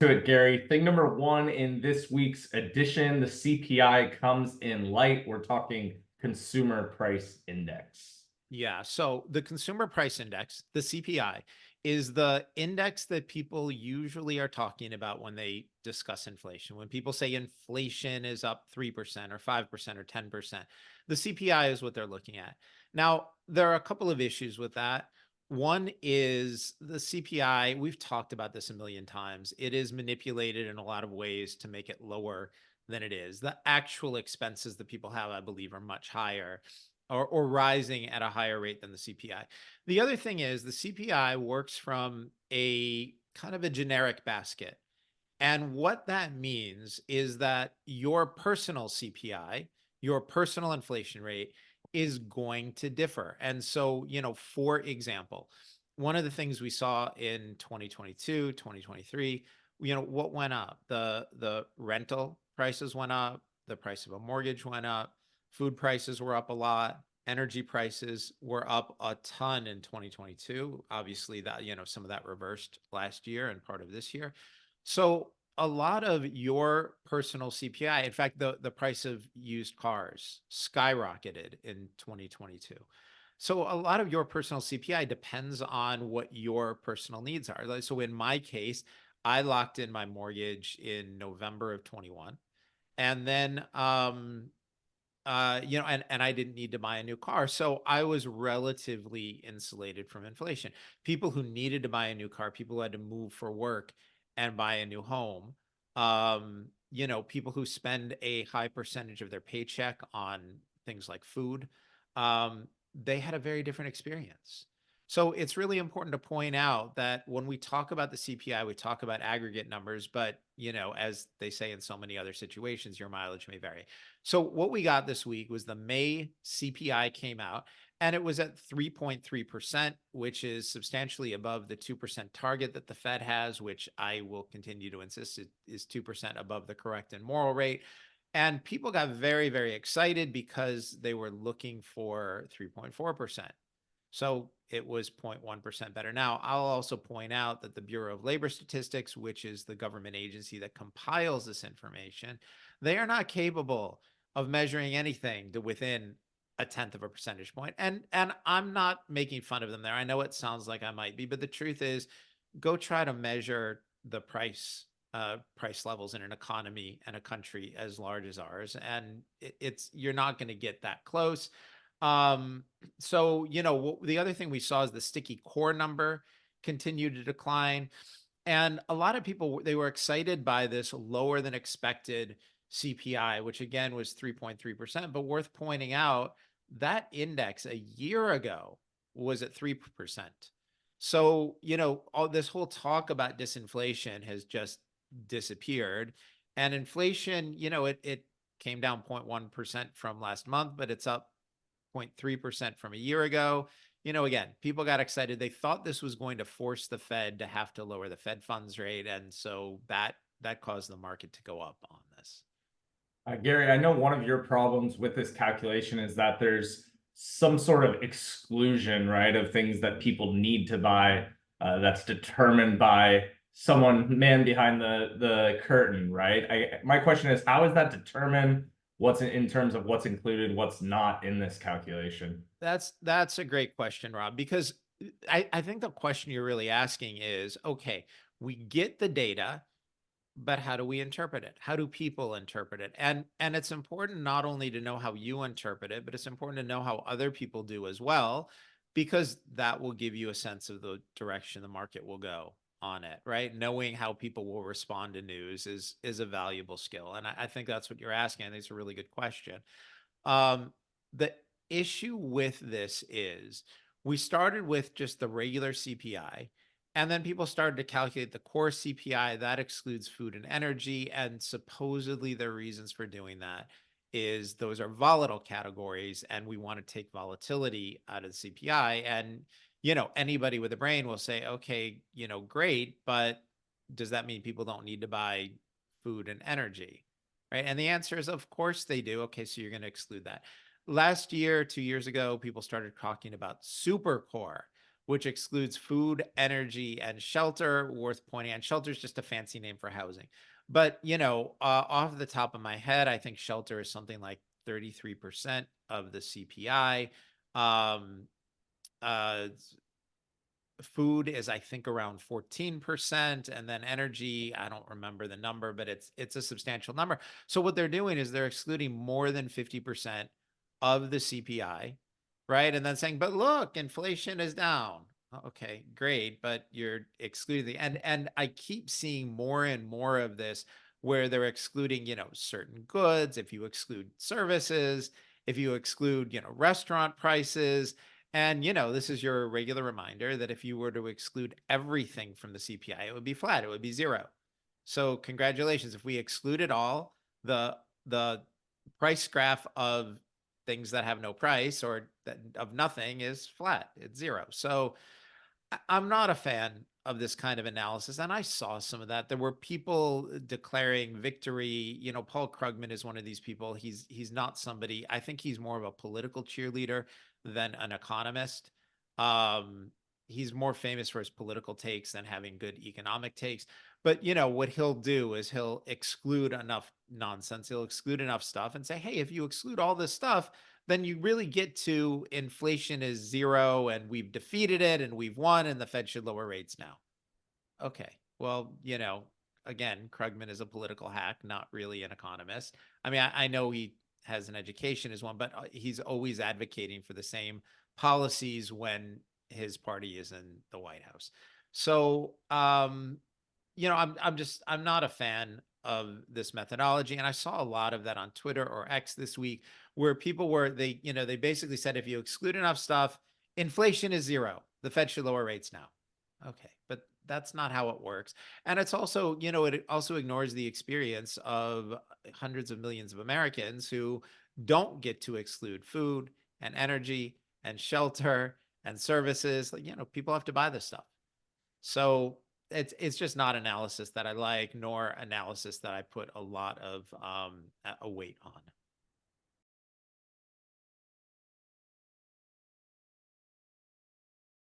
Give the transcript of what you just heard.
To it, Gary. Thing number one in this week's edition, the CPI comes in light. We're talking consumer price index. Yeah. So the consumer price index, the CPI, is the index that people usually are talking about when they discuss inflation. When people say inflation is up 3% or 5% or 10%, the CPI is what they're looking at. Now, there are a couple of issues with that. One is the CPI, we've talked about this a million times. It is manipulated in a lot of ways to make it lower than it is. The actual expenses that people have, I believe, are much higher or rising at a higher rate than the CPI. The other thing is the CPI works from a kind of a generic basket. And what that means is that your personal CPI, your personal inflation rate is going to differ. And so, for example, one of the things we saw in 2022, 2023, what went up? The rental prices went up, the price of a mortgage went up, food prices were up a lot, energy prices were up a ton in 2022. Obviously, that, some of that reversed last year and part of this year. So a lot of your personal CPI, in fact, the price of used cars skyrocketed in 2022. So a lot of your personal CPI depends on what your personal needs are. So in my case, I locked in my mortgage in November of 21. And then and I didn't need to buy a new car. So I was relatively insulated from inflation. People who needed to buy a new car, people who had to move for work and buy a new home, people who spend a high percentage of their paycheck on things like food, they had a very different experience. So it's really important to point out that when we talk about the CPI, we talk about aggregate numbers, but as they say in so many other situations, your mileage may vary. So what we got this week was the May CPI came out, and it was at 3.3%, which is substantially above the 2% target that the Fed has, which I will continue to insist is 2% above the correct and moral rate. And people got very, very excited because they were looking for 3.4%. So it was 0.1% better. Now, I'll also point out that the Bureau of Labor Statistics, which is the government agency that compiles this information, they are not capable of measuring anything to within a tenth of a percentage point. And I'm not making fun of them there. I know it sounds like I might be, but the truth is, go try to measure the price levels in an economy and a country as large as ours, and you're not going to get that close. So, the other thing we saw is the sticky core number continued to decline. And a lot of people, they were excited by this lower than expected CPI, which again was 3.3%. But worth pointing out, that index a year ago was at 3%. So, all this whole talk about disinflation has just disappeared. And inflation, it came down 0.1% from last month, but it's up 0.3% from a year ago. Again, people got excited. They thought this was going to force the Fed to have to lower the Fed funds rate. And so that caused the market to go up on this. Gary, I know one of your problems with this calculation is that there's some sort of exclusion, right, of things that people need to buy that's determined by someone man behind the curtain, right? My question is, how is that determined? What's in terms of what's included, what's not in this calculation? That's a great question, Rob, because I think the question you're really asking is, okay, we get the data, but how do we interpret it? How do people interpret it? And it's important not only to know how you interpret it, but it's important to know how other people do as well, because that will give you a sense of the direction the market will go on it, right? Knowing how people will respond to news is a valuable skill. And I think that's what you're asking. I think it's a really good question. The issue with this is we started with just the regular CPI, and then people started to calculate the core CPI that excludes food and energy. And supposedly their reasons for doing that is those are volatile categories, and we want to take volatility out of the CPI. And, anybody with a brain will say, okay, great, but does that mean people don't need to buy food and energy? Right. And the answer is, of course they do. Okay, so you're going to exclude that. Last year, 2 years ago, people started talking about super core, which excludes food, energy, and shelter. Worth pointing out, shelter is just a fancy name for housing. But, off the top of my head, I think shelter is something like 33% of the CPI. Um, uh, Food is, I think, around 14%, and then energy, I don't remember the number, but it's a substantial number. So what they're doing is they're excluding more than 50% of the CPI, right? And then saying, but look, inflation is down. Okay, great, but you're excluding the and I keep seeing more and more of this where they're excluding, certain goods, if you exclude services, if you exclude, restaurant prices. And, this is your regular reminder that if you were to exclude everything from the CPI, it would be flat, it would be zero. So congratulations. If we excluded all, the price graph of things that have no price or that of nothing is flat, it's zero. So I'm not a fan of this kind of analysis. And I saw some of that. There were people declaring victory. Paul Krugman is one of these people. He's not somebody, I think he's more of a political cheerleader than an economist. He's more famous for his political takes than having good economic takes. But what he'll do is he'll exclude enough nonsense. He'll exclude enough stuff and say, hey, if you exclude all this stuff, then you really get to inflation is zero and we've defeated it and we've won and the Fed should lower rates now. Okay. Well, again, Krugman is a political hack, not really an economist. I mean, I know he has an education as one, but he's always advocating for the same policies when his party is in the White House. So, I'm not a fan of this methodology. And I saw a lot of that on Twitter or X this week where people they basically said, if you exclude enough stuff, inflation is zero. The Fed should lower rates now. Okay. But that's not how it works. And it's also, it also ignores the experience of hundreds of millions of Americans who don't get to exclude food and energy and shelter and services. People have to buy this stuff. So it's just not analysis that I like, nor analysis that I put a lot of a weight on.